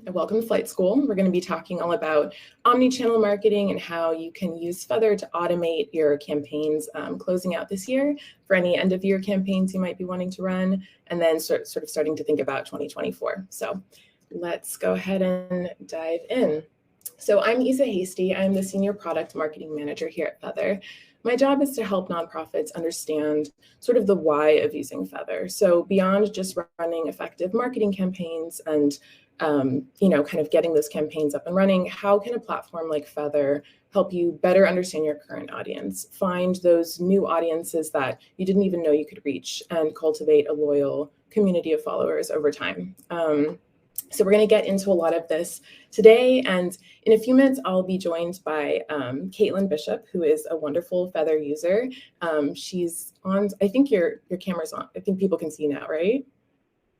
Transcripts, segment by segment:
Welcome to Flight School. We're going to be talking all about omni-channel marketing and how you can use Feathr to automate your campaigns closing out this year for any end-of-year campaigns you might be wanting to run, and then sort of starting to think about 2024. So let's go ahead and dive in. So I'm Hasty. I'm the Senior Product Marketing Manager here at Feathr. My job is to help nonprofits understand sort of the why of using Feathr. So beyond just running effective marketing campaigns and kind of getting those campaigns up and running, how can a platform like Feathr help you better understand your current audience, find those new audiences that you didn't even know you could reach, and cultivate a loyal community of followers over time? So we're going to get into a lot of this today, and in a few minutes, I'll be joined by Caitlin Bishop, who is a wonderful Feathr user. She's on, I think your camera's on. I think people can see now, right?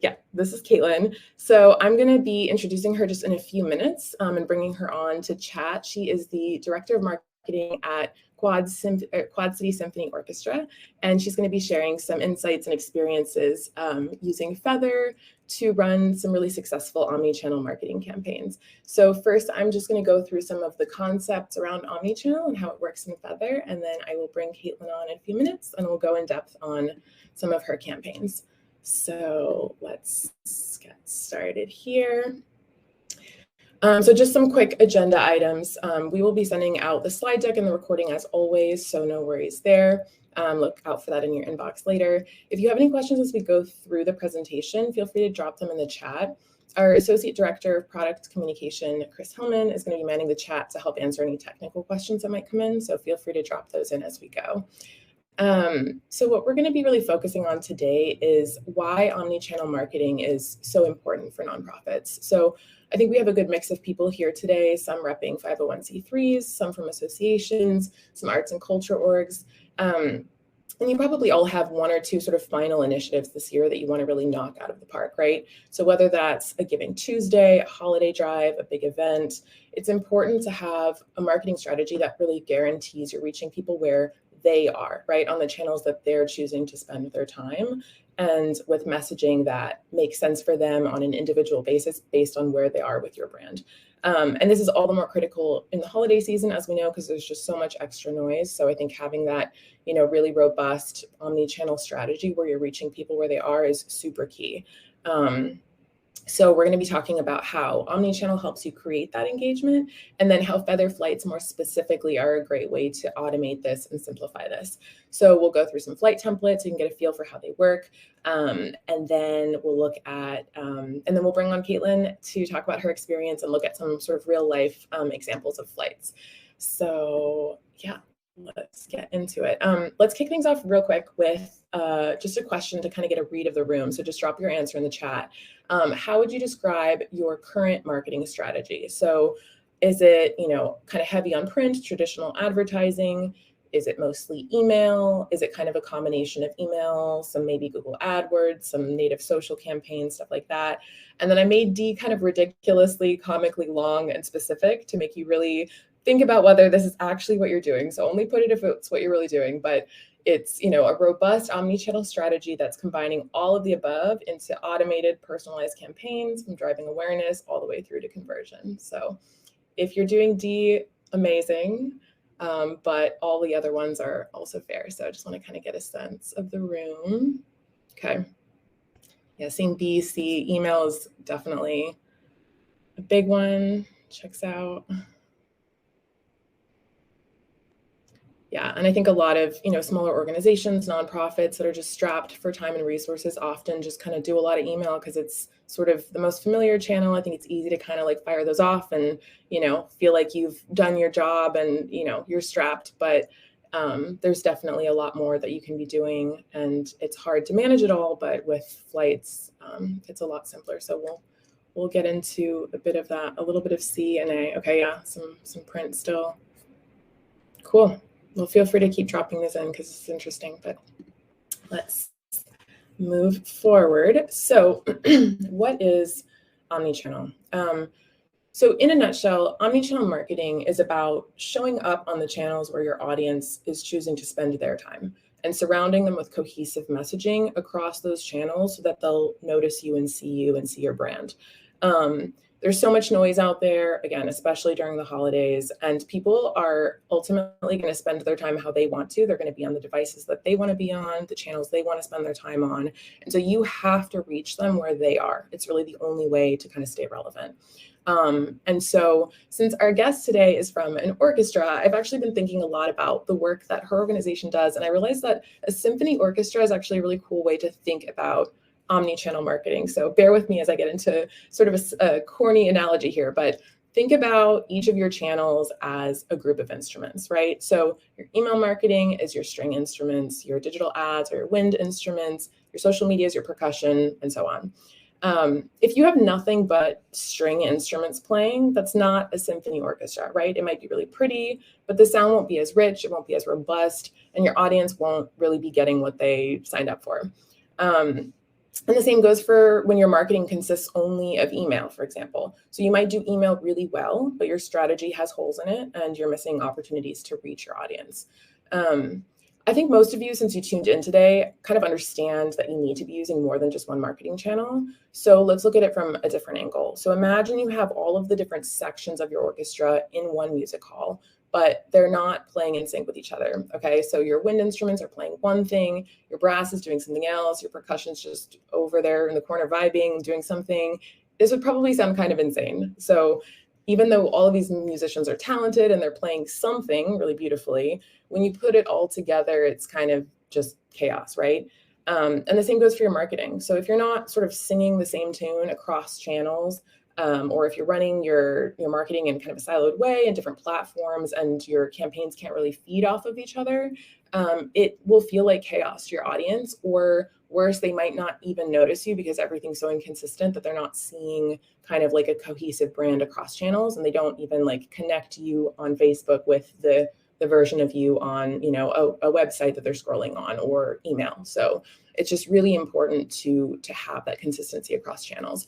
Yeah, this is Caitlin. So I'm going to be introducing her just in a few minutes and bringing her on to chat. She is the Director of Marketing at Quad City Symphony Orchestra, and she's going to be sharing some insights and experiences using Feathr to run some really successful omni-channel marketing campaigns. So first, I'm just going to go through some of the concepts around omni-channel and how it works in Feathr, and then I will bring Caitlin on in a few minutes, and we'll go in depth on some of her campaigns. So let's get started here. So just some quick agenda items. We will be sending out the slide deck and the recording as always, so no worries there. Look out for that in your inbox later. If you have any questions as we go through the presentation, feel free to drop them in the chat. Our Associate Director of Product Communication, Chris Hillman, is going to be manning the chat to help answer any technical questions that might come in, so feel free to drop those in as we go. So what we're going to be really focusing on today is why omni-channel marketing is so important for nonprofits. So I think we have a good mix of people here today, some repping 501c3s, some from associations, some arts and culture orgs. And you probably all have one or two sort of final initiatives this year that you want to really knock out of the park, right? So whether that's a Giving Tuesday, a holiday drive, a big event, it's important to have a marketing strategy that really guarantees you're reaching people where they are, right, on the channels that they're choosing to spend their time, and with messaging that makes sense for them on an individual basis based on where they are with your brand. And this is all the more critical in the holiday season, as we know, because there's just so much extra noise. So I think having that, really robust omni-channel strategy where you're reaching people where they are is super key. So we're going to be talking about how omni-channel helps you create that engagement, and then how Feathr flights more specifically are a great way to automate this and simplify this. So we'll go through some flight templates so you can get a feel for how they work. And then we'll look at, and then we'll bring on Caitlin to talk about her experience and look at some sort of real life examples of flights. So yeah, let's get into it. Let's kick things off real quick with just a question to kind of get a read of the room. So just drop your answer in the chat. How would you describe your current marketing strategy? So is it, kind of heavy on print, traditional advertising? Is it mostly email? Is it kind of a combination of email, some maybe Google AdWords, some native social campaigns, stuff like that? And then I made D kind of ridiculously, comically long and specific to make you really think about whether this is actually what you're doing. So only put it if it's what you're really doing, but it's, a robust omni-channel strategy that's combining all of the above into automated, personalized campaigns from driving awareness all the way through to conversion. So if you're doing D, amazing, but all the other ones are also fair. So I just want to kind of get a sense of the room. Okay. Yeah, seeing B, C, email is definitely a big one. Checks out. Yeah, and I think a lot of, smaller organizations, nonprofits that are just strapped for time and resources often just kind of do a lot of email because it's sort of the most familiar channel. I think it's easy to kind of like fire those off and, feel like you've done your job and, you're strapped. But there's definitely a lot more that you can be doing, and it's hard to manage it all. But with flights, it's a lot simpler. So we'll get into a bit of that, a little bit of C and A. Okay, yeah, some print still. Cool. Well, feel free to keep dropping this in because it's interesting, but let's move forward. So what is omnichannel? So in a nutshell, omnichannel marketing is about showing up on the channels where your audience is choosing to spend their time and surrounding them with cohesive messaging across those channels so that they'll notice you and see your brand. there's so much noise out there, again, especially during the holidays, and people are ultimately going to spend their time how they want to. They're going to be on the devices that they want to be on, the channels they want to spend their time on. And so you have to reach them where they are. It's really the only way to kind of stay relevant. And so since our guest today is from an orchestra, I've actually been thinking a lot about the work that her organization does. And I realized that a symphony orchestra is actually a really cool way to think about omni-channel marketing. So bear with me as I get into sort of a corny analogy here, but think about each of your channels as a group of instruments, right? So your email marketing is your string instruments, your digital ads are your wind instruments, your social media is your percussion, and so on. If you have nothing but string instruments playing, that's not a symphony orchestra, right? It might be really pretty, but the sound won't be as rich, it won't be as robust, and your audience won't really be getting what they signed up for. And the same goes for when your marketing consists only of email, for example. So you might do email really well, but your strategy has holes in it and you're missing opportunities to reach your audience. I think most of you, since you tuned in today, kind of understand that you need to be using more than just one marketing channel. So let's look at it from a different angle. So imagine you have all of the different sections of your orchestra in one music hall, but they're not playing in sync with each other, okay? So your wind instruments are playing one thing, your brass is doing something else, your percussion's just over there in the corner vibing, doing something. This would probably sound kind of insane. So even though all of these musicians are talented and they're playing something really beautifully, when you put it all together, it's kind of just chaos, right? And the same goes for your marketing. So if you're not sort of singing the same tune across channels, or if you're running your marketing in kind of a siloed way in different platforms and your campaigns can't really feed off of each other, it will feel like chaos to your audience, or worse, they might not even notice you because everything's so inconsistent that they're not seeing kind of like a cohesive brand across channels, and they don't even like connect you on Facebook with the version of you on, you know, a website that they're scrolling on or email. So it's just really important to have that consistency across channels.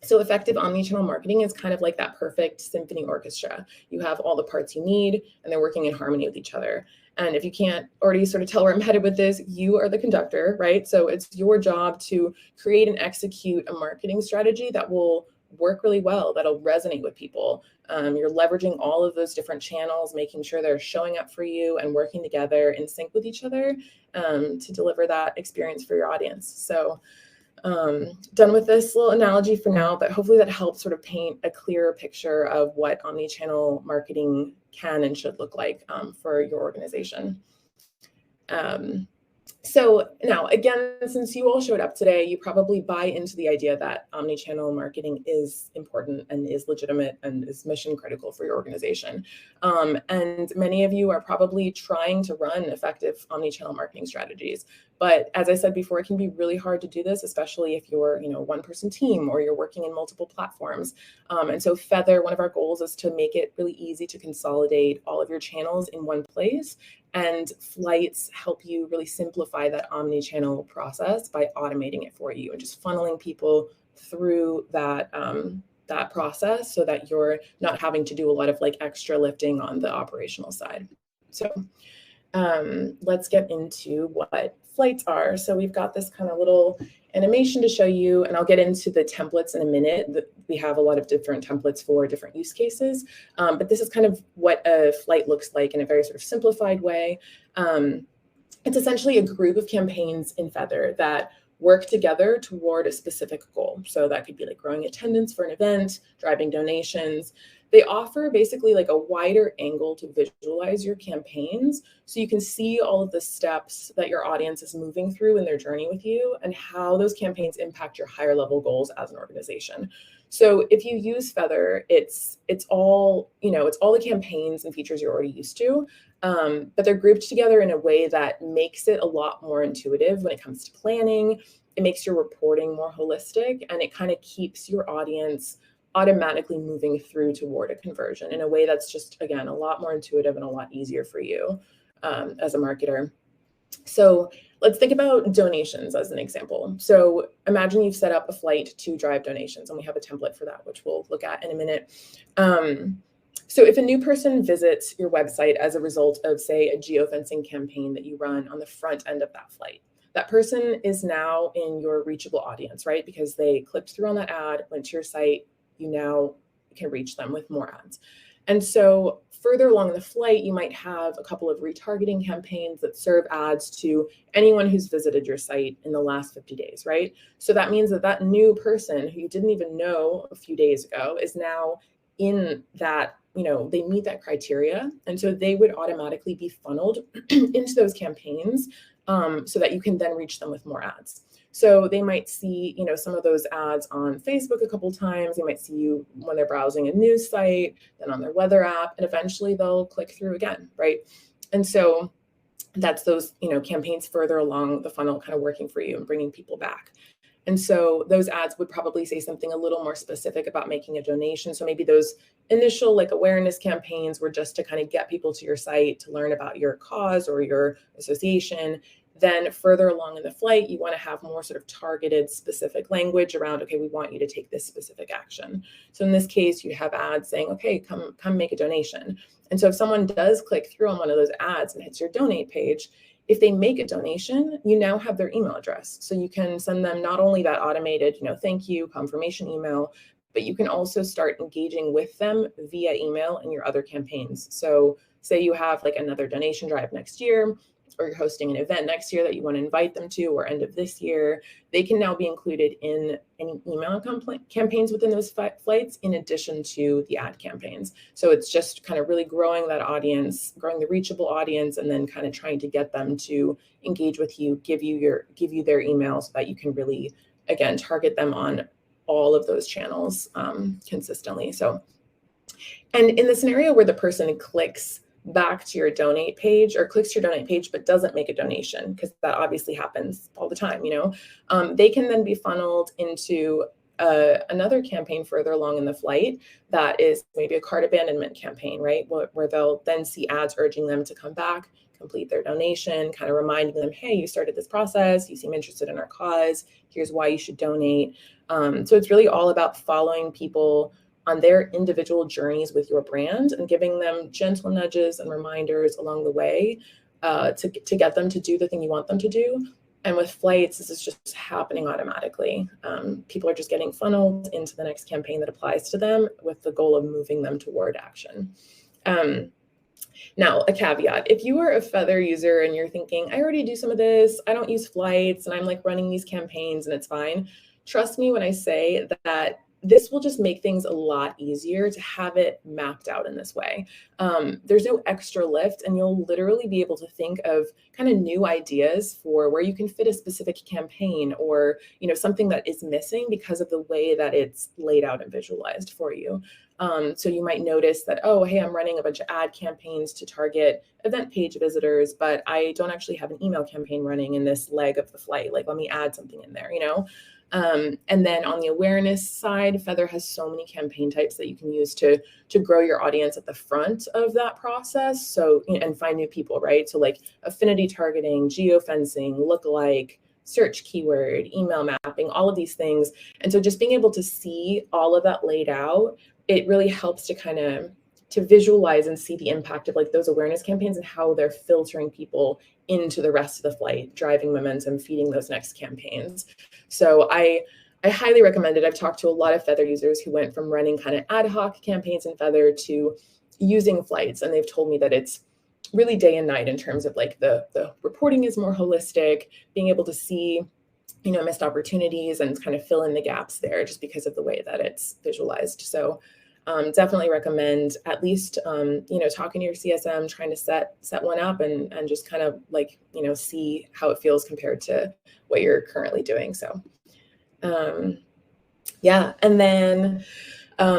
So effective omnichannel marketing is kind of like that perfect symphony orchestra. You have all the parts you need and they're working in harmony with each other. And if you can't already sort of tell where I'm headed with this, you are the conductor, right? So it's your job to create and execute a marketing strategy that will work really well, that'll resonate with people. You're leveraging all of those different channels, making sure they're showing up for you and working together in sync with each other to deliver that experience for your audience. So done with this little analogy for now, but hopefully that helps sort of paint a clearer picture of what omni-channel marketing can and should look like for your organization. So now, again, since you all showed up today, you probably buy into the idea that omni-channel marketing is important and is legitimate and is mission critical for your organization. And many of you are probably trying to run effective omni-channel marketing strategies. But as I said before, it can be really hard to do this, especially if you're, you know, one-person team or you're working in multiple platforms. And so Feathr, one of our goals is to make it really easy to consolidate all of your channels in one place. And Flights help you really simplify that omni-channel process by automating it for you and just funneling people through that that process so that you're not having to do a lot of like extra lifting on the operational side. So let's get into what Flights are. So we've got this kind of little animation to show you, and I'll get into the templates in a minute. We have a lot of different templates for different use cases, but this is kind of what a flight looks like in a very sort of simplified way. It's essentially a group of campaigns in Feathr that work together toward a specific goal. So that could be like growing attendance for an event, driving donations. They offer basically like a wider angle to visualize your campaigns so you can see all of the steps that your audience is moving through in their journey with you and how those campaigns impact your higher level goals as an organization. So if you use Feathr, it's all, you know, it's all the campaigns and features you're already used to, but they're grouped together in a way that makes it a lot more intuitive when it comes to planning. It makes your reporting more holistic, and it kind of keeps your audience automatically moving through toward a conversion in a way that's just, again, a lot more intuitive and a lot easier for you as a marketer. So let's think about donations as an example. So imagine you've set up a flight to drive donations, and we have a template for that, which we'll look at in a minute. So if a new person visits your website as a result of, say, a geofencing campaign that you run on the front end of that flight, that person is now in your reachable audience, right? Because they clicked through on that ad, went to your site, you now can reach them with more ads. And so further along the flight, you might have a couple of retargeting campaigns that serve ads to anyone who's visited your site in the last 50 days, right? So that means that that new person who you didn't even know a few days ago is now in that, they meet that criteria. And so they would automatically be funneled into those campaigns so that you can then reach them with more ads. So they might see, some of those ads on Facebook a couple times. They might see you when they're browsing a news site, then on their weather app, and eventually they'll click through again, right? And so that's those, campaigns further along the funnel kind of working for you and bringing people back. And so those ads would probably say something a little more specific about making a donation. So maybe those initial awareness campaigns were just to kind of get people to your site to learn about your cause or your association. Then further along in the flight, you want to have more sort of targeted specific language around, okay, we want you to take this specific action. So in this case, you have ads saying, okay, come make a donation. And so if someone does click through on one of those ads and hits your donate page, if they make a donation, you now have their email address. So you can send them not only that automated, thank you, confirmation email, but you can also start engaging with them via email in your other campaigns. So say you have another donation drive next year, or you're hosting an event next year that you want to invite them to, or end of this year, they can now be included in any email campaigns within those flights, in addition to the ad campaigns. So it's just kind of really growing that audience, growing the reachable audience, and then kind of trying to get them to engage with you, give you their email so that you can really, again, target them on all of those channels consistently. So, and in the scenario where the person clicks back to your donate page or clicks your donate page but doesn't make a donation, because that obviously happens all the time, they can then be funneled into another campaign further along in the flight that is maybe a cart abandonment campaign, right? Where they'll then see ads urging them to come back, complete their donation, kind of reminding them, hey, you started this process, you seem interested in our cause, here's why you should donate. So it's really all about following people on their individual journeys with your brand and giving them gentle nudges and reminders along the way to get them to do the thing you want them to do. And with flights, this is just happening automatically. People are just getting funneled into the next campaign that applies to them with the goal of moving them toward action. Now, a caveat, if you are a Feathr user and you're thinking, I already do some of this, I don't use flights, and I'm running these campaigns and it's fine. Trust me when I say that this will just make things a lot easier to have it mapped out in this way. There's no extra lift, and you'll literally be able to think of kind of new ideas for where you can fit a specific campaign or, something that is missing because of the way that it's laid out and visualized for you. So you might notice that, oh, hey, I'm running a bunch of ad campaigns to target event page visitors, but I don't actually have an email campaign running in this leg of the flight. Let me add something in there, And then on the awareness side, Feathr has so many campaign types that you can use to grow your audience at the front of that process. So, and find new people, right? So affinity targeting, geofencing, lookalike, search keyword, email mapping, all of these things. And so just being able to see all of that laid out, it really helps to kind of to visualize and see the impact of those awareness campaigns and how they're filtering people into the rest of the flight, driving momentum, feeding those next campaigns. So I highly recommend it. I've talked to a lot of Feathr users who went from running kind of ad hoc campaigns in Feathr to using flights. And they've told me that it's really day and night in terms of the reporting is more holistic, being able to see, missed opportunities and kind of fill in the gaps there just because of the way that it's visualized. So definitely recommend at least, talking to your CSM, trying to set one up and just kind of see how it feels compared to what you're currently doing. So, yeah. And then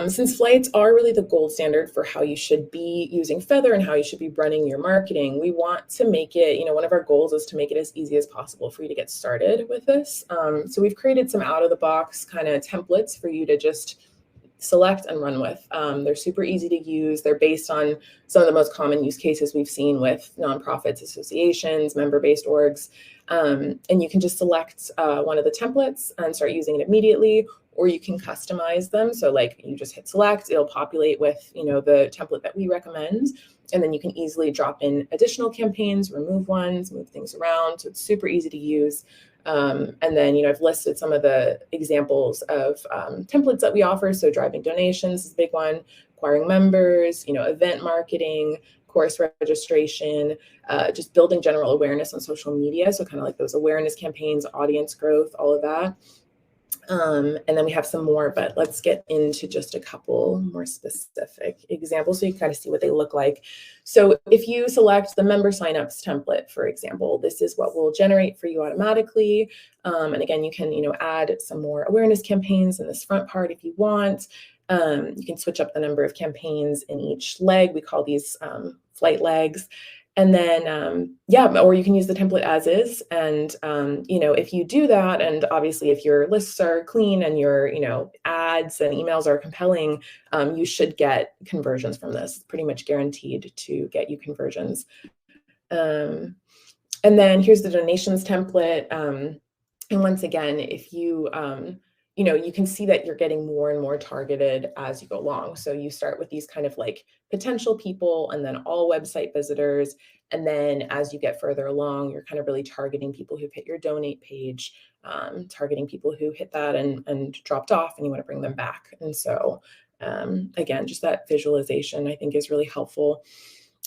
since flights are really the gold standard for how you should be using Feathr and how you should be running your marketing, we want to make it, one of our goals is to make it as easy as possible for you to get started with this. So we've created some out of the box kind of templates for you to just select and run with. They're super easy to use. They're based on some of the most common use cases we've seen with nonprofits, associations, member-based orgs. And you can just select one of the templates and start using it immediately, or you can customize them. So like you just hit select, it'll populate with, the template that we recommend. And then you can easily drop in additional campaigns, remove ones, move things around. So it's super easy to use. And then, I've listed some of the examples of templates that we offer. So driving donations is a big one, acquiring members, event marketing, course registration, just building general awareness on social media. So kind of like those awareness campaigns, audience growth, all of that. And then we have some more, but let's get into just a couple more specific examples so you can kind of see what they look like. So if you select the member signups template, for example, this is what will generate for you automatically. And again, you can, add some more awareness campaigns in this front part if you want. You can switch up the number of campaigns in each leg. We call these flight legs. And then, or you can use the template as is. And, if you do that, and obviously if your lists are clean and your, ads and emails are compelling, you should get conversions from this. It's pretty much guaranteed to get you conversions. And then here's the donations template. And once again, if you, you can see that you're getting more and more targeted as you go along. So you start with these kind of like potential people and then all website visitors. And then as you get further along, you're kind of really targeting people who've hit your donate page, targeting people who hit that and dropped off and you want to bring them back. And so again, just that visualization I think is really helpful.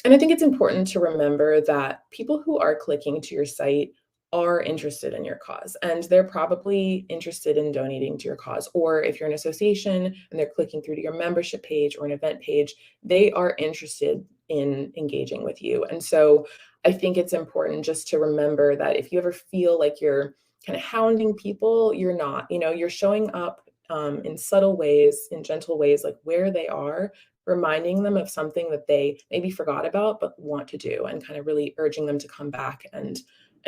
And I think it's important to remember that people who are clicking to your site are interested in your cause, and they're probably interested in donating to your cause. Or if you're an association and they're clicking through to your membership page or an event page, they are interested in engaging with you. And so I think it's important just to remember that if you ever feel like you're kind of hounding people, you're not, you're showing up in subtle ways, in gentle ways, like where they are, reminding them of something that they maybe forgot about but want to do, and kind of really urging them to come back and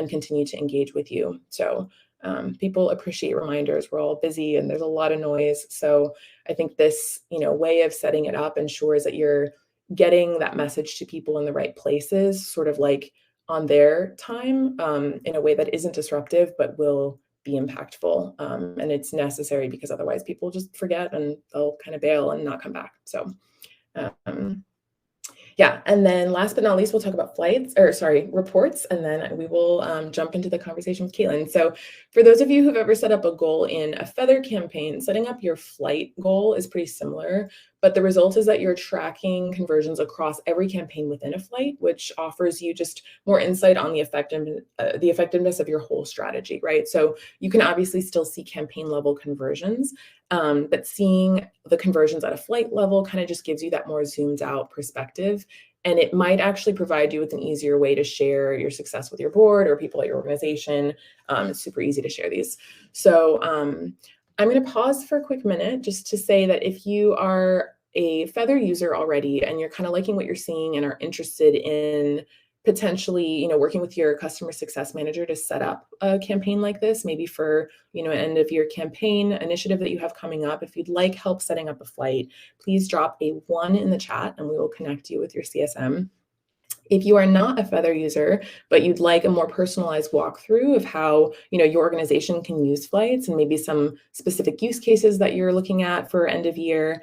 continue to engage with you. So people appreciate reminders. We're all busy and there's a lot of noise. So I think this, way of setting it up ensures that you're getting that message to people in the right places, sort of like on their time, in a way that isn't disruptive, but will be impactful. And it's necessary because otherwise people just forget and they'll kind of bail and not come back. So yeah, and then last but not least, we'll talk about reports, and then we will jump into the conversation with Caitlin. So for those of you who've ever set up a goal in a Feathr campaign, setting up your flight goal is pretty similar, but the result is that you're tracking conversions across every campaign within a flight, which offers you just more insight on the effectiveness of your whole strategy, right? So you can obviously still see campaign level conversions, but seeing the conversions at a flight level kind of just gives you that more zoomed out perspective. And it might actually provide you with an easier way to share your success with your board or people at your organization. It's super easy to share these. So I'm going to pause for a quick minute just to say that if you are a Feathr user already and you're kind of liking what you're seeing and are interested in potentially, working with your customer success manager to set up a campaign like this, maybe for, an end of year campaign initiative that you have coming up, if you'd like help setting up a flight, please drop a 1 in the chat and we will connect you with your CSM. If you are not a Feathr user, but you'd like a more personalized walkthrough of how, your organization can use flights and maybe some specific use cases that you're looking at for end of year,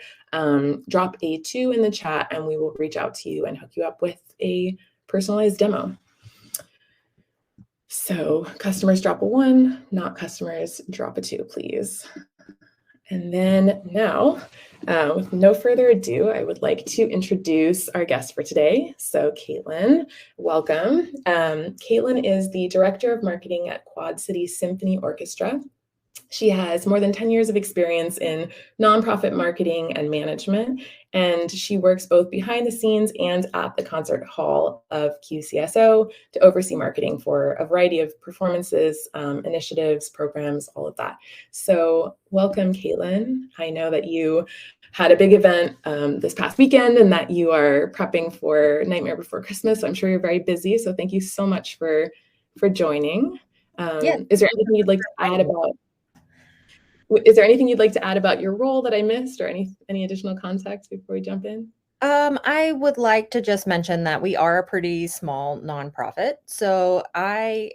drop a 2 in the chat and we will reach out to you and hook you up with a personalized demo. So customers drop a 1, not customers drop a 2, please. And then now, with no further ado, I would like to introduce our guest for today. So Caitlin, welcome. Caitlin is the Director of Marketing at Quad City Symphony Orchestra. She has more than 10 years of experience in nonprofit marketing and management, and she works both behind the scenes and at the concert hall of QCSO to oversee marketing for a variety of performances, initiatives, programs, all of that. So welcome, Caitlin. I know that you had a big event this past weekend and that you are prepping for Nightmare Before Christmas. I'm sure you're very busy, so thank you so much for joining. Is there anything you'd like to add about your role that I missed, or any additional context before we jump in? I would like to just mention that we are a pretty small nonprofit. So I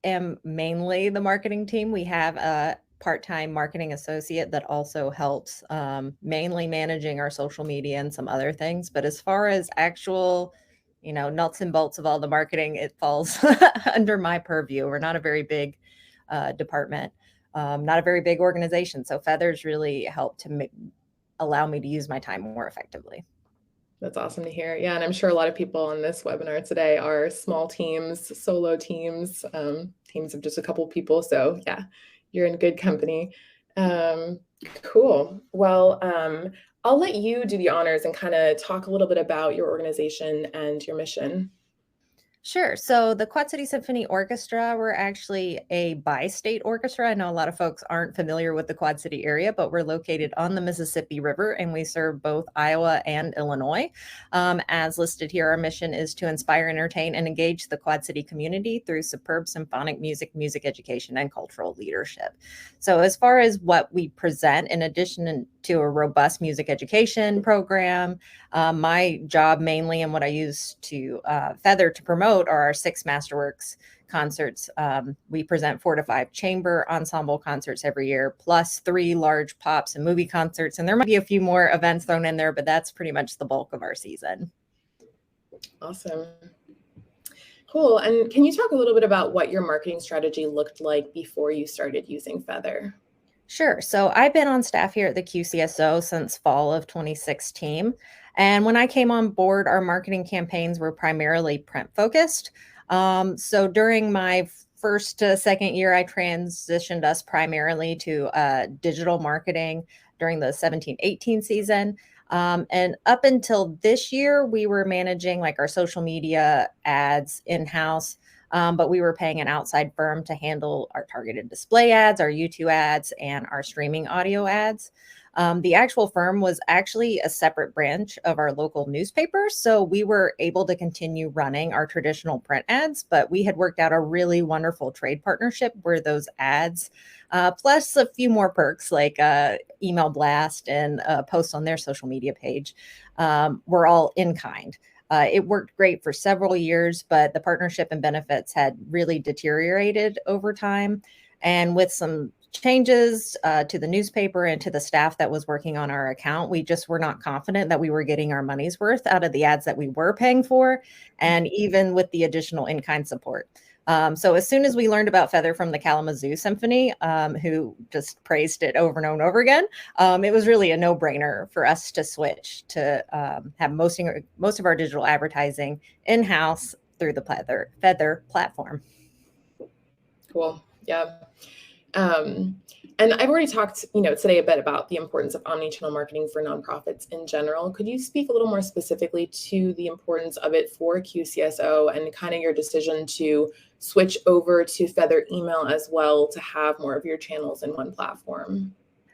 am mainly the marketing team. We have part-time marketing associate that also helps mainly managing our social media and some other things. But as far as actual, nuts and bolts of all the marketing, it falls under my purview. We're not a very big department, not a very big organization. So Feathr's really helped to allow me to use my time more effectively. That's awesome to hear. Yeah, and I'm sure a lot of people on this webinar today are small teams, solo teams, teams of just a couple people. So yeah, you're in good company. Cool. Well, I'll let you do the honors and kind of talk a little bit about your organization and your mission. Sure. So the Quad City Symphony Orchestra, we're actually a bi-state orchestra. I know a lot of folks aren't familiar with the Quad City area, but we're located on the Mississippi River and we serve both Iowa and Illinois. As listed here, our mission is to inspire, entertain, and engage the Quad City community through superb symphonic music, music education, and cultural leadership. So as far as what we present, in addition to a robust music education program, my job mainly and what I use to Feathr to promote are our 6 Masterworks concerts. We present 4 to 5 chamber ensemble concerts every year, plus 3 large pops and movie concerts. And there might be a few more events thrown in there, but that's pretty much the bulk of our season. Awesome. Cool. And can you talk a little bit about what your marketing strategy looked like before you started using Feathr? Sure. So I've been on staff here at the QCSO since fall of 2016. And when I came on board, our marketing campaigns were primarily print focused. So during my first to second year, I transitioned us primarily to digital marketing during the 17-18 season. And up until this year, we were managing like our social media ads in-house. But we were paying an outside firm to handle our targeted display ads, our YouTube ads, and our streaming audio ads. The actual firm was actually a separate branch of our local newspaper. So we were able to continue running our traditional print ads, but we had worked out a really wonderful trade partnership where those ads, plus a few more perks like email blast and posts on their social media page, were all in kind. It worked great for several years, but the partnership and benefits had really deteriorated over time. And with some changes to the newspaper and to the staff that was working on our account, we just were not confident that we were getting our money's worth out of the ads that we were paying for, and even with the additional in-kind support. So as soon as we learned about Feathr from the Kalamazoo Symphony, who just praised it over and over again, it was really a no-brainer for us to switch to have most of our digital advertising in-house through the Feathr platform. Cool. Yeah. And I've already talked, today a bit about the importance of omnichannel marketing for nonprofits in general. Could you speak a little more specifically to the importance of it for QCSO and kind of your decision to switch over to Feathr email as well to have more of your channels in one platform?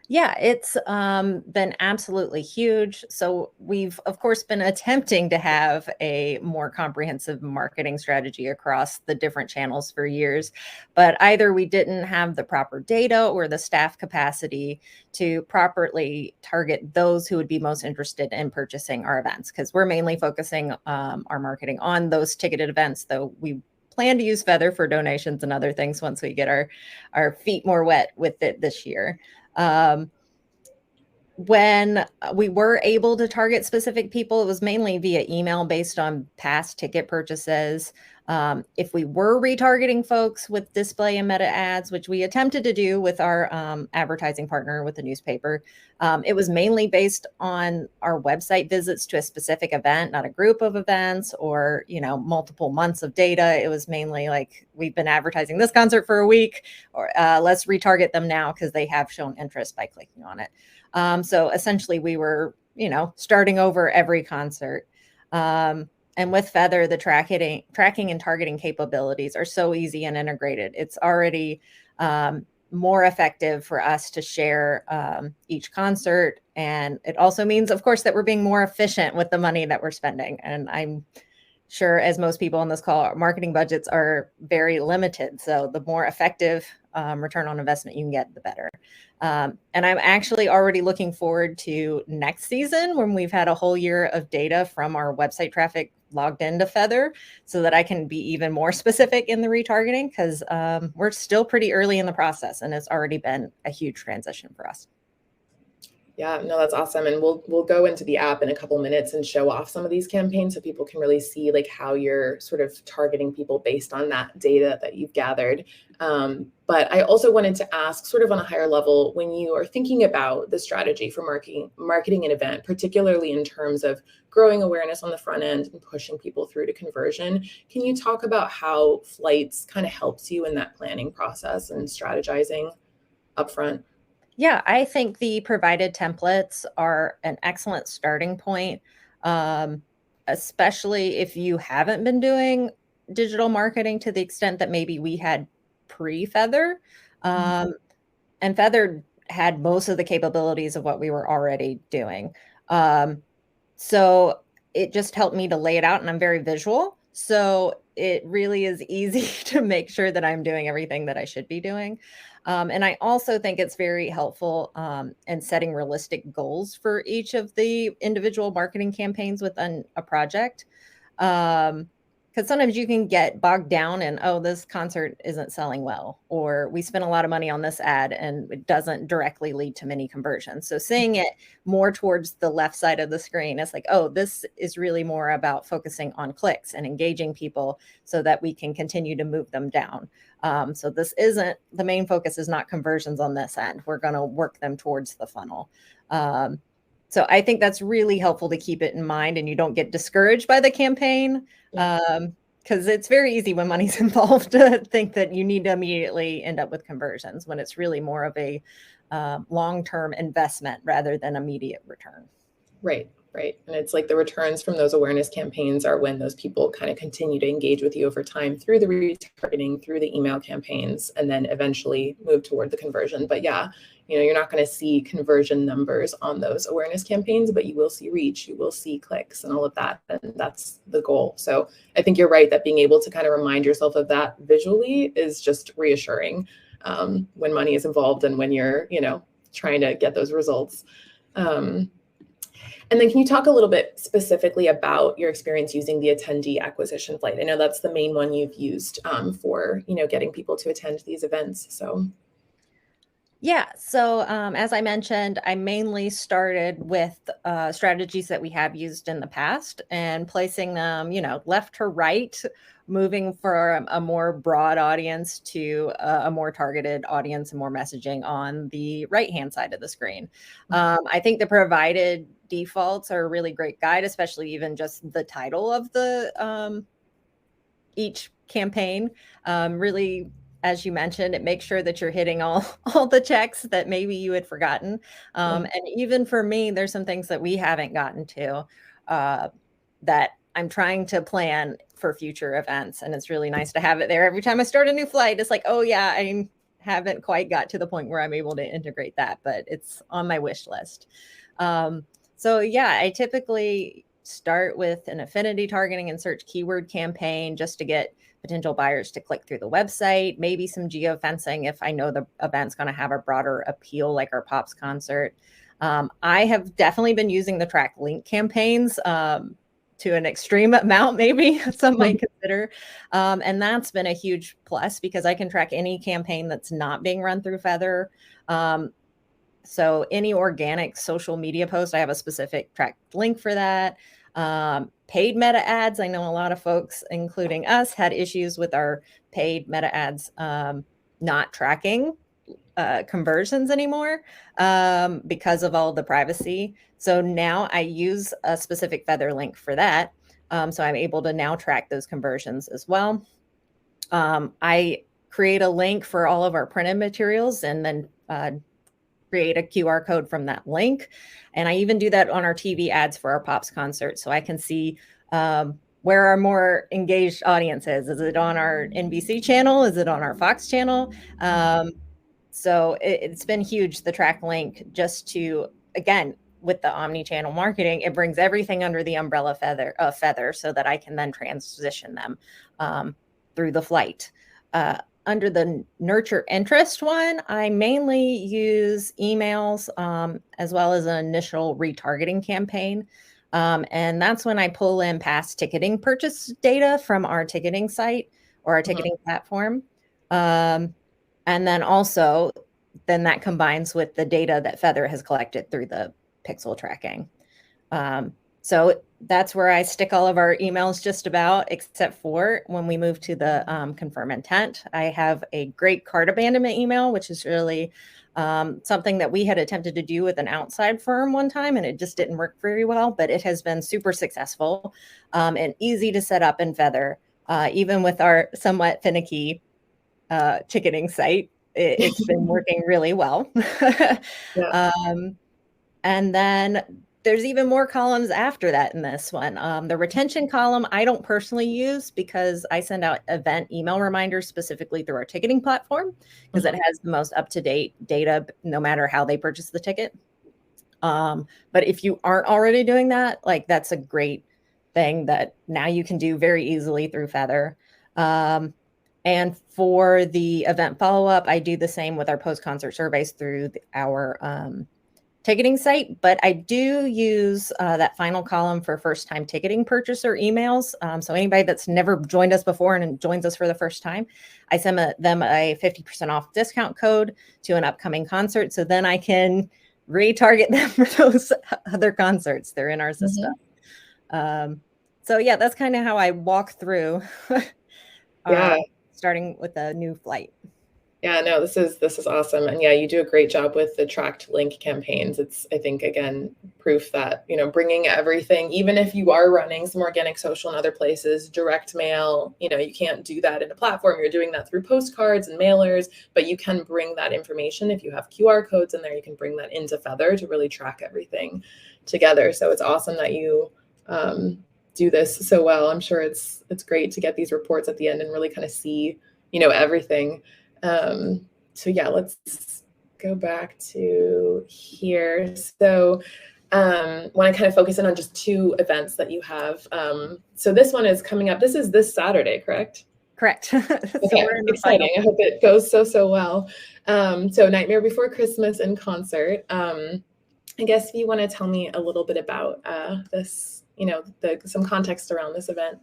Yeah, it's been absolutely huge. So we've, of course, been attempting to have a more comprehensive marketing strategy across the different channels for years, but either we didn't have the proper data or the staff capacity to properly target those who would be most interested in purchasing our events, because we're mainly focusing our marketing on those ticketed events, though we plan to use Feathr for donations and other things once we get our feet more wet with it this year. When we were able to target specific people, it was mainly via email based on past ticket purchases. If we were retargeting folks with display and meta ads, which we attempted to do with our advertising partner with the newspaper, it was mainly based on our website visits to a specific event, not a group of events or, multiple months of data. It was mainly like, we've been advertising this concert for a week, or let's retarget them now because they have shown interest by clicking on it. So essentially we were, starting over every concert. And with Feathr, the tracking and targeting capabilities are so easy and integrated. It's already more effective for us to share each concert. And it also means, of course, that we're being more efficient with the money that we're spending. And I'm sure, as most people on this call, our marketing budgets are very limited. So the more effective return on investment you can get, the better. And I'm actually already looking forward to next season when we've had a whole year of data from our website traffic logged into Feathr, so that I can be even more specific in the retargeting, because we're still pretty early in the process and it's already been a huge transition for us. Yeah, no, that's awesome. And we'll go into the app in a couple minutes and show off some of these campaigns so people can really see like how you're sort of targeting people based on that data that you've gathered. But I also wanted to ask, sort of on a higher level, when you are thinking about the strategy for marketing an event, particularly in terms of growing awareness on the front end and pushing people through to conversion, can you talk about how Flights kind of helps you in that planning process and strategizing upfront? Yeah, I think the provided templates are an excellent starting point, especially if you haven't been doing digital marketing to the extent that maybe we had pre-Feathr. And Feathr had most of the capabilities of what we were already doing. So it just helped me to lay it out, and I'm very visual. So it really is easy to make sure that I'm doing everything that I should be doing. And I also think it's very helpful in setting realistic goals for each of the individual marketing campaigns within a project. Because sometimes you can get bogged down in, oh, this concert isn't selling well, or we spent a lot of money on this ad and it doesn't directly lead to many conversions. So seeing it more towards the left side of the screen, it's like, oh, this is really more about focusing on clicks and engaging people so that we can continue to move them down. So this isn't, the main focus is not conversions on this end. We're going to work them towards the funnel. So I think that's really helpful to keep it in mind, and you don't get discouraged by the campaign, because it's very easy when money's involved to think that you need to immediately end up with conversions when it's really more of a long-term investment rather than immediate return. Right. Right. And it's like the returns from those awareness campaigns are when those people kind of continue to engage with you over time through the retargeting, through the email campaigns, and then eventually move toward the conversion. But yeah, you're not going to see conversion numbers on those awareness campaigns, but you will see reach, you will see clicks and all of that. And that's the goal. So I think you're right that being able to kind of remind yourself of that visually is just reassuring when money is involved and when you're, trying to get those results. And then can you talk a little bit specifically about your experience using the attendee acquisition flight? I know that's the main one you've used for, getting people to attend these events. So. Yeah. So as I mentioned, I mainly started with strategies that we have used in the past and placing them, left to right, moving from a more broad audience to a more targeted audience and more messaging on the right-hand side of the screen. I think the provided defaults are a really great guide, especially even just the title of the each campaign. Really, as you mentioned, it makes sure that you're hitting all the checks that maybe you had forgotten. And even for me, there's some things that we haven't gotten to that I'm trying to plan for future events. And it's really nice to have it there. Every time I start a new flight, it's like, oh yeah, I haven't quite got to the point where I'm able to integrate that, but it's on my wish list. So yeah, I typically start with an affinity targeting and search keyword campaign just to get potential buyers to click through the website, maybe some geofencing if I know the event's going to have a broader appeal like our Pops concert. I have definitely been using the track link campaigns to an extreme amount, maybe some might consider. And that's been a huge plus because I can track any campaign that's not being run through Feathr. So any organic social media post, I have a specific track link for that. Paid meta ads. I know a lot of folks, including us, had issues with our paid meta ads not tracking conversions anymore because of all the privacy. So now I use a specific Feathr link for that. So I'm able to now track those conversions as well. I create a link for all of our printed materials and then create a QR code from that link. And I even do that on our TV ads for our Pops concert. So I can see where our more engaged audience is. Is it on our NBC channel? Is it on our Fox channel? So it's been huge, the track link, just to, again, with the omni-channel marketing, it brings everything under the umbrella Feathr so that I can then transition them through the flight. under the nurture interest one, I mainly use emails as well as an initial retargeting campaign. And that's when I pull in past ticketing purchase data from our ticketing site or our ticketing platform. And then also, then that combines with the data that Feathr has collected through the pixel tracking. So that's where I stick all of our emails just about, except for when we move to the confirm intent. I have a great cart abandonment email, which is really something that we had attempted to do with an outside firm one time, and it just didn't work very well, but it has been super successful and easy to set up in Feathr, even with our somewhat finicky ticketing site. It's been working really well. Yeah. And then there's even more columns after that in this one. The retention column, I don't personally use because I send out event email reminders specifically through our ticketing platform because it has the most up-to-date data no matter how they purchase the ticket. But if you aren't already doing that, like that's a great thing that now you can do very easily through Feathr. And for the event follow-up, I do the same with our post-concert surveys through our ticketing site, but I do use that final column for first-time ticketing purchaser emails. So anybody that's never joined us before and joins us for the first time, I send them a 50% off discount code to an upcoming concert. So then I can retarget them for those other concerts. They're in our system. So yeah, that's kind of how I walk through starting with a new flight. Yeah, no, this is awesome. And yeah, you do a great job with the tracked link campaigns. It's, I think, again, proof that, bringing everything, even if you are running some organic social in other places, direct mail, you can't do that in a platform. You're doing that through postcards and mailers, but you can bring that information. If you have QR codes in there, you can bring that into Feathr to really track everything together. So it's awesome that you do this so well. I'm sure it's great to get these reports at the end and really kind of see, everything. So yeah, let's go back to here. So want to kind of focus in on just two events that you have. So this one is coming up. This is this Saturday, correct? Correct. So okay, exciting. I hope it goes so well. So Nightmare Before Christmas in concert. I guess if you want to tell me a little bit about this, some context around this event.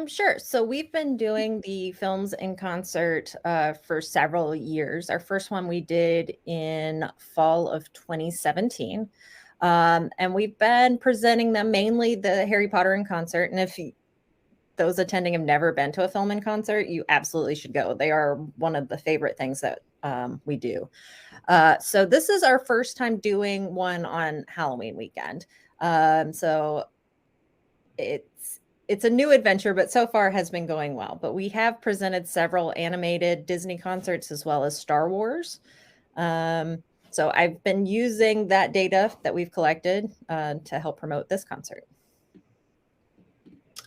Sure. So we've been doing the films in concert for several years. Our first one we did in fall of 2017. And we've been presenting them mainly the Harry Potter in concert. And if those attending have never been to a film in concert, you absolutely should go. They are one of the favorite things that we do. So this is our first time doing one on Halloween weekend. So it's a new adventure, but so far has been going well. But we have presented several animated Disney concerts as well as Star Wars. So I've been using that data that we've collected to help promote this concert.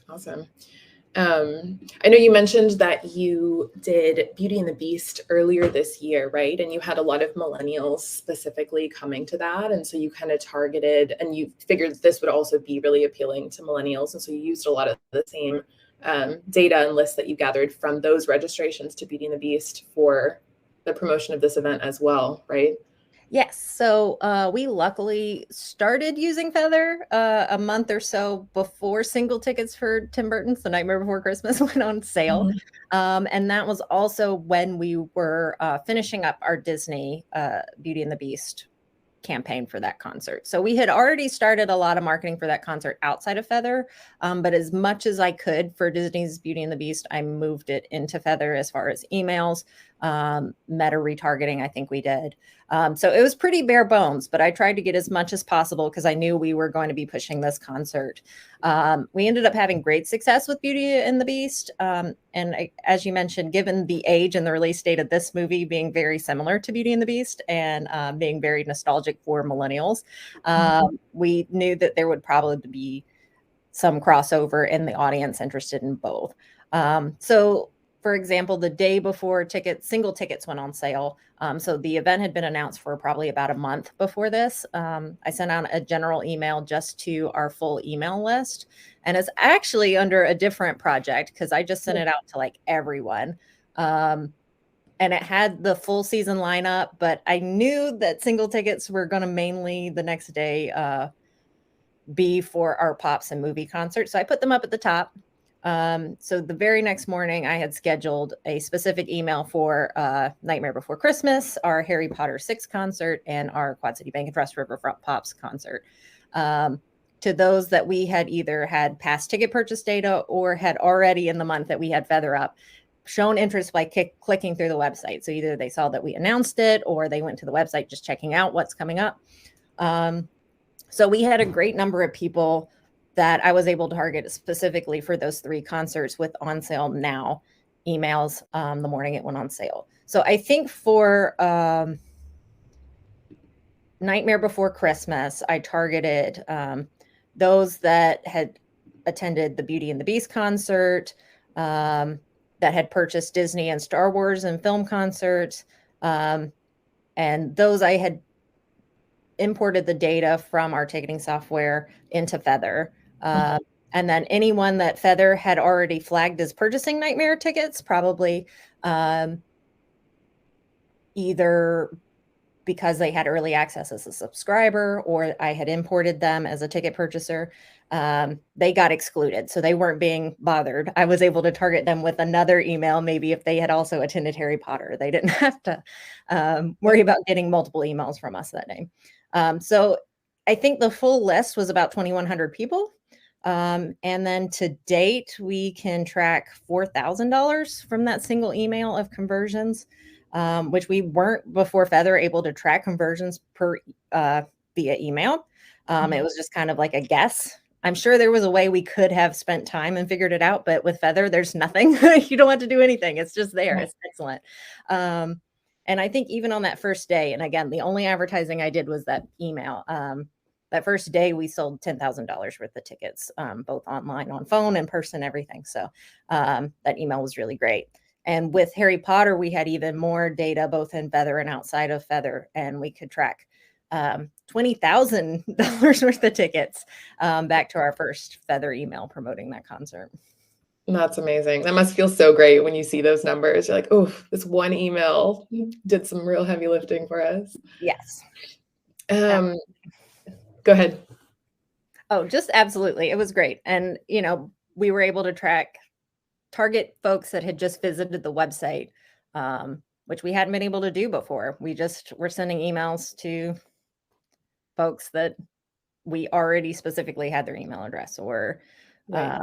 Awesome. I know you mentioned that you did Beauty and the Beast earlier this year, right? And you had a lot of millennials specifically coming to that. And so you kind of targeted, and you figured this would also be really appealing to millennials. And so you used a lot of the same data and lists that you gathered from those registrations to Beauty and the Beast for the promotion of this event as well, right? Yes. So we luckily started using Feathr a month or so before single tickets for Tim Burton's The Nightmare Before Christmas went on sale. And that was also when we were finishing up our Disney Beauty and the Beast campaign for that concert. So we had already started a lot of marketing for that concert outside of Feathr, but as much as I could for Disney's Beauty and the Beast, I moved it into Feathr as far as emails, meta retargeting, I think we did. So it was pretty bare bones, but I tried to get as much as possible because I knew we were going to be pushing this concert. We ended up having great success with Beauty and the Beast. As you mentioned, given the age and the release date of this movie being very similar to Beauty and the Beast and being very nostalgic for millennials, we knew that there would probably be some crossover in the audience interested in both. So for example, the day before single tickets went on sale. So the event had been announced for probably about a month before this. I sent out a general email just to our full email list. And it's actually under a different project because I just sent it out to like everyone. And it had the full season lineup, but I knew that single tickets were going to mainly the next day be for our Pops and movie concert. So I put them up at the top. So the very next morning, I had scheduled a specific email for Nightmare Before Christmas, our Harry Potter 6 concert, and our Quad City Bank and Trust Riverfront Pops concert. To those that we had either had past ticket purchase data or had already in the month that we had Feathr up, shown interest by clicking through the website. So either they saw that we announced it or they went to the website just checking out what's coming up. So we had a great number of people that I was able to target specifically for those 3 concerts with on sale now emails the morning it went on sale. So I think for Nightmare Before Christmas, I targeted those that had attended the Beauty and the Beast concert, that had purchased Disney and Star Wars and film concerts, and those I had imported the data from our ticketing software into Feathr. And then anyone that Feathr had already flagged as purchasing Nightmare tickets, probably either because they had early access as a subscriber or I had imported them as a ticket purchaser, they got excluded. So they weren't being bothered. I was able to target them with another email, maybe if they had also attended Harry Potter. They didn't have to worry about getting multiple emails from us that day. So I think the full list was about 2,100 people. And then to date, we can track $4,000 from that single email of conversions, which we weren't before Feathr able to track conversions per via email. It was just kind of like a guess. I'm sure there was a way we could have spent time and figured it out, but with Feathr, there's nothing. You don't have to do anything. It's just there. It's excellent. And I think even on that first day, and again, the only advertising I did was that email. That first day, we sold $10,000 worth of tickets, both online, on phone, in person, everything. So that email was really great. And with Harry Potter, we had even more data, both in Feathr and outside of Feathr, and we could track $20,000 worth of tickets back to our first Feathr email promoting that concert. That's amazing. That must feel so great when you see those numbers. You're like, oh, this one email did some real heavy lifting for us. Yes. Go ahead. Oh, just absolutely. It was great. And, we were able to target folks that had just visited the website, which we hadn't been able to do before. We just were sending emails to folks that we already specifically had their email address, or, Right.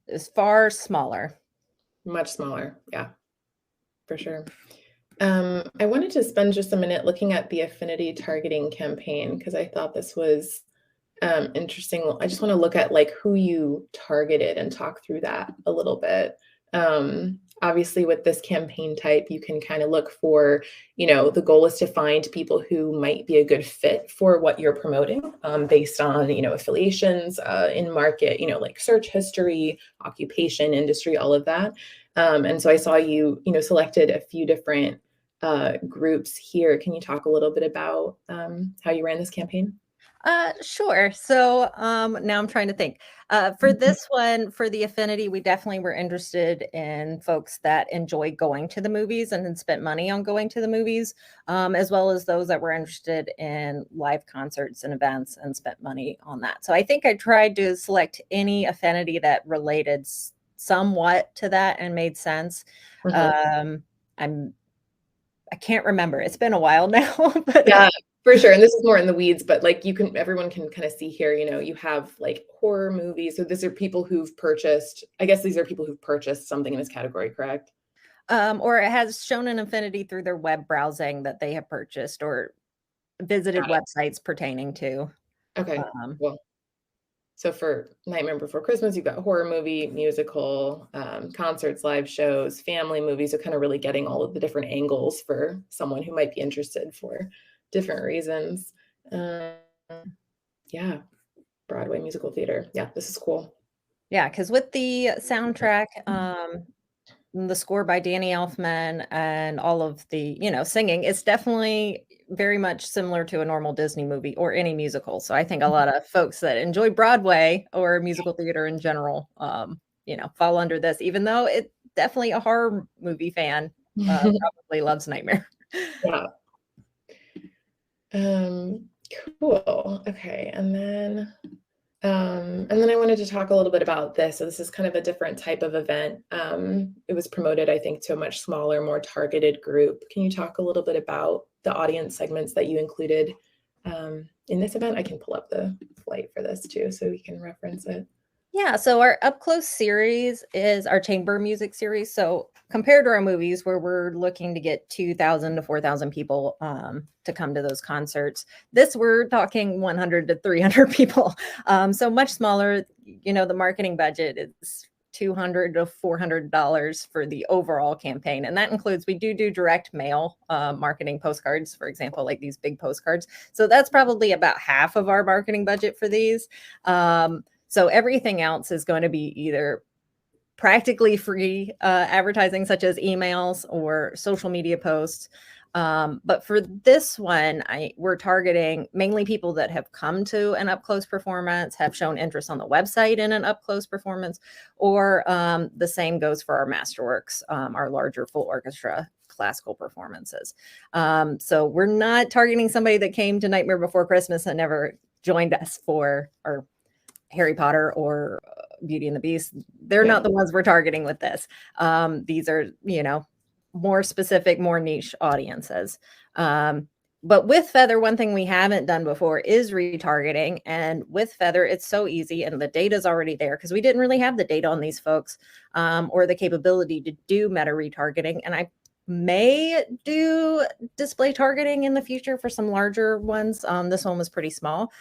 it's far smaller. Much smaller. Yeah, for sure. I wanted to spend just a minute looking at the affinity targeting campaign because I thought this was interesting. I just want to look at like who you targeted and talk through that a little bit. Obviously, with this campaign type, you can kind of look for, the goal is to find people who might be a good fit for what you're promoting, based on, affiliations in market, like search history, occupation, industry, all of that. And so I saw you, selected a few different groups here. Can you talk a little bit about how you ran this campaign? Sure. So now I'm trying to think. For this one, for the affinity, we definitely were interested in folks that enjoy going to the movies and had spent money on going to the movies, as well as those that were interested in live concerts and events and spent money on that. So I think I tried to select any affinity that related somewhat to that and made sense. I can't remember. It's been a while now, but yeah, for sure. And this is more in the weeds, but like everyone can kind of see here, you have like horror movies. So these are people who've purchased, I guess these are people who've purchased something in this category, correct? Or it has shown an affinity through their web browsing that they have purchased or visited websites pertaining to. Okay. Well, so for Nightmare Before Christmas, you've got horror movie, musical, concerts, live shows, family movies. So kind of really getting all of the different angles for someone who might be interested for different reasons. Yeah. Broadway musical theater. Yeah, this is cool. Yeah, because with the soundtrack, the score by Danny Elfman and all of the, singing, it's definitely very much similar to a normal Disney movie or any musical. So I think a lot of folks that enjoy Broadway or musical theater in general, fall under this, even though definitely a horror movie fan probably loves Nightmare. Yeah. Cool. Okay. And then I wanted to talk a little bit about this. So this is kind of a different type of event. It was promoted, I think, to a much smaller, more targeted group. Can you talk a little bit about the audience segments that you included in this event? I can pull up the flight for this too, so we can reference it. Yeah, so our up close series is our chamber music series. So compared to our movies where we're looking to get 2,000 to 4,000 people to come to those concerts, this we're talking 100 to 300 people. So much smaller. You know, the marketing budget is $200 to $400 for the overall campaign. And that includes, we do direct mail marketing postcards, for example, like these big postcards. So that's probably about half of our marketing budget for these. So everything else is going to be either practically free advertising, such as emails or social media posts. But for this one, we're targeting mainly people that have come to an up-close performance, have shown interest on the website in an up-close performance, or the same goes for our masterworks, our larger full orchestra classical performances. So we're not targeting somebody that came to Nightmare Before Christmas and never joined us for our Harry Potter or Beauty and the Beast. They're not the ones we're targeting with this. These are, you know, more specific, more niche audiences. But with Feathr, one thing we haven't done before is retargeting. And with Feathr, it's so easy and the data is already there because we didn't really have the data on these folks or the capability to do meta retargeting. And I may do display targeting in the future for some larger ones. This one was pretty small.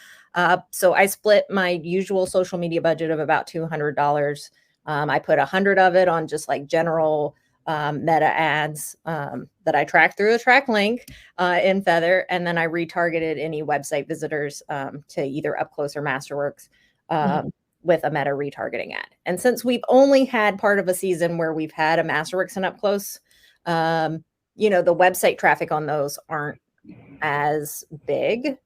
So I split my usual social media budget of about $200. I put 100 of it on just like general meta ads that I track through a track link in Feathr. And then I retargeted any website visitors to either Up Close or Masterworks with a meta retargeting ad. And since we've only had part of a season where we've had a Masterworks and Up Close, you know, the website traffic on those aren't as big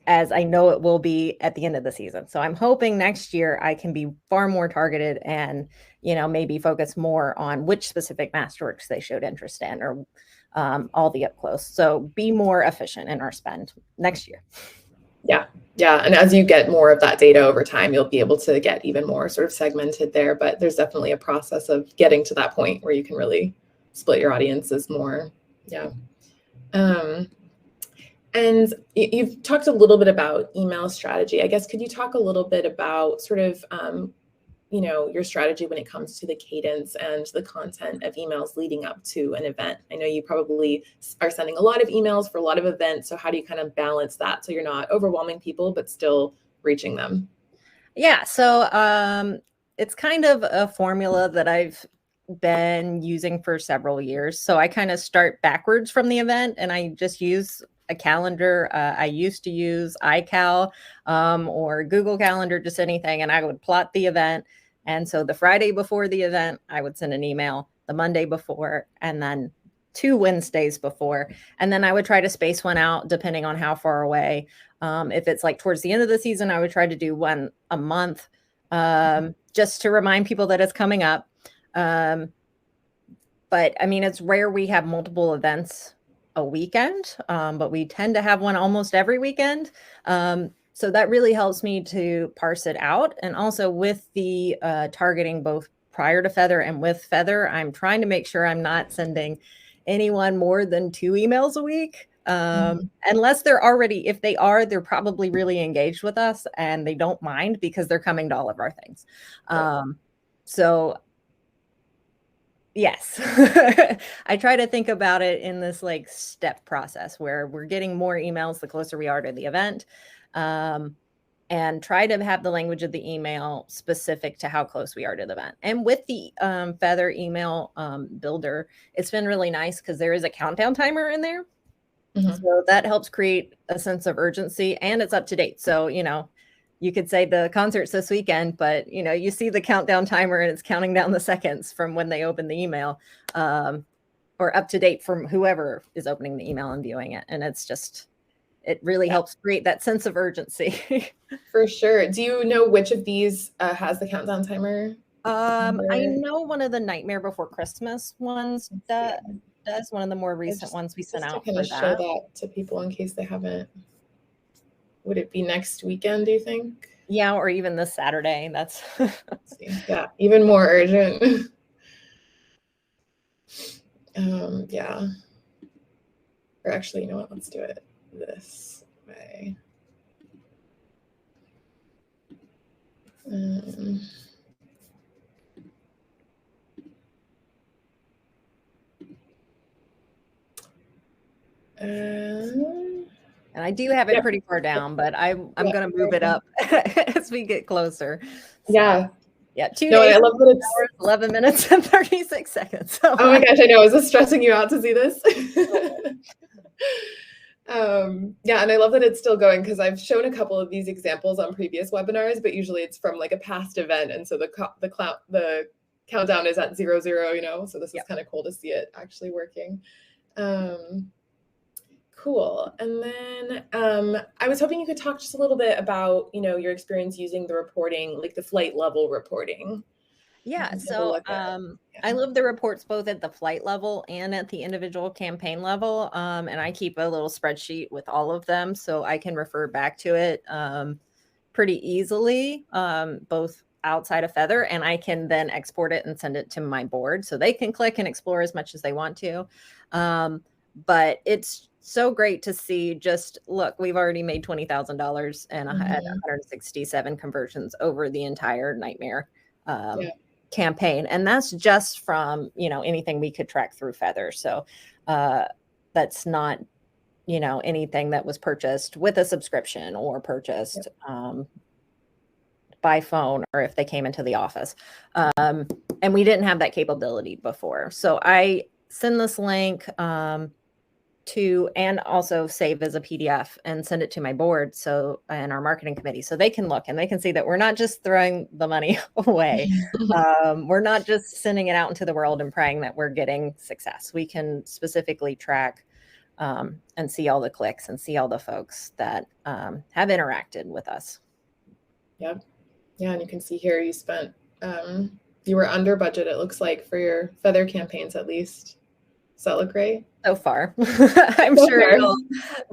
as I know it will be at the end of the season. So I'm hoping next year I can be far more targeted and, you know, maybe focus more on which specific masterworks they showed interest in or all the up close. So be more efficient in our spend next year. Yeah. Yeah. And as you get more of that data over time, you'll be able to get even more sort of segmented there. But there's definitely a process of getting to that point where you can really split your audiences more. Yeah. And you've talked a little bit about email strategy. I guess, could you talk a little bit about sort of, you know, your strategy when it comes to the cadence and the content of emails leading up to an event? I know you probably are sending a lot of emails for a lot of events. So how do you kind of balance that so you're not overwhelming people, but still reaching them? Yeah. So it's kind of a formula that I've been using for several years. So I kind of start backwards from the event and I just use a calendar. I used to use iCal or Google Calendar, just anything. And I would plot the event. And so the Friday before the event, I would send an email, the Monday before, and then 2 Wednesdays before. And then I would try to space one out depending on how far away. If it's like towards the end of the season, I would try to do one a month just to remind people that it's coming up. But I mean, it's rare we have multiple events a weekend, but we tend to have one almost every weekend. So that really helps me to parse it out. And also with the targeting both prior to Feathr and with Feathr, I'm trying to make sure I'm not sending anyone more than 2 emails a week. Unless they're already, if they are, they're probably really engaged with us and they don't mind because they're coming to all of our things. So yes, I try to think about it in this like step process where we're getting more emails the closer we are to the event, and try to have the language of the email specific to how close we are to the event. And with the Feathr email builder, it's been really nice because there is a countdown timer in there. So that helps create a sense of urgency and it's up to date. So, you know, you could say the concert's this weekend, but, you know, you see the countdown timer and it's counting down the seconds from when they open the email or up to date from whoever is opening the email and viewing it. And it's just, it really helps create that sense of urgency. For sure. Do you know which of these has the countdown timer? I know one of the Nightmare Before Christmas ones that does, one of the more recent ones we sent out to kind for of show that. that to people in case they haven't. Would it be next weekend, do you think? Yeah, or even this Saturday. That's yeah, even more urgent. Yeah. Or actually, you know what? Let's do it this way. and I do have it pretty far down, but I'm going to move it up as we get closer. So, yeah. 2 days. I love that it's 11 minutes and 36 seconds. So oh my gosh, I know. Is this stressing you out to see this? Yeah, and I love that it's still going because I've shown a couple of these examples on previous webinars, but usually it's from like a past event, and so the countdown is at 00, you know. So this is kind of cool to see it actually working. Cool. And then I was hoping you could talk just a little bit about, you know, your experience using the reporting, like the flight level reporting. Yeah, so I love the reports both at the flight level and at the individual campaign level. And I keep a little spreadsheet with all of them so I can refer back to it pretty easily, both outside of Feathr, and I can then export it and send it to my board so they can click and explore as much as they want to. But it's so great to see, just look, we've already made $20,000 and had 167 conversions over the entire Nightmare campaign. And that's just from, you know, anything we could track through Feathr. So that's not, you know, anything that was purchased with a subscription or purchased by phone or if they came into the office. And we didn't have that capability before. So I send this link to, and also save as a PDF and send it to my board. So, and our marketing committee, so they can look and they can see that we're not just throwing the money away. We're not just sending it out into the world and praying that we're getting success. We can specifically track and see all the clicks and see all the folks that have interacted with us. Yep. Yeah. And you can see here you spent, you were under budget, it looks like, for your Feathr campaigns at least. Does that look right? So far. I'm sure it'll,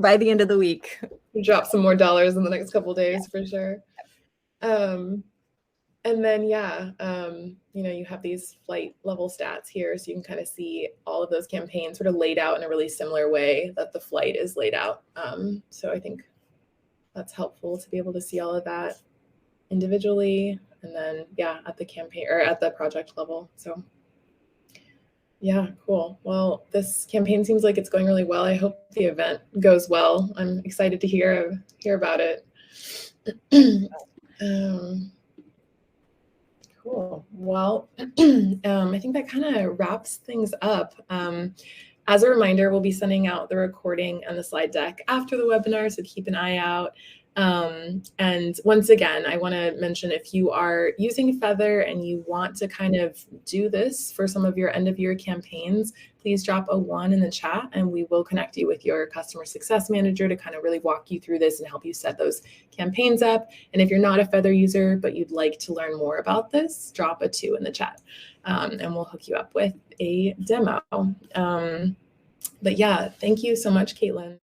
by the end of the week. We'll drop some more dollars in the next couple of days for sure. And then, you know, you have these flight level stats here, so you can kind of see all of those campaigns sort of laid out in a really similar way that the flight is laid out. So I think that's helpful to be able to see all of that individually, and then, at the campaign or at the project level. So yeah, cool. Well, this campaign seems like it's going really well. I hope the event goes well. I'm excited to hear about it. Cool. Well, I think that kind of wraps things up. As a reminder, we'll be sending out the recording and the slide deck after the webinar, so keep an eye out. And once again, I want to mention, if you are using Feathr and you want to kind of do this for some of your end of year campaigns, please drop a 1 in the chat and we will connect you with your customer success manager to kind of really walk you through this and help you set those campaigns up. And if you're not a Feathr user, but you'd like to learn more about this, drop a 2 in the chat and we'll hook you up with a demo. But yeah, thank you so much, Caitlin.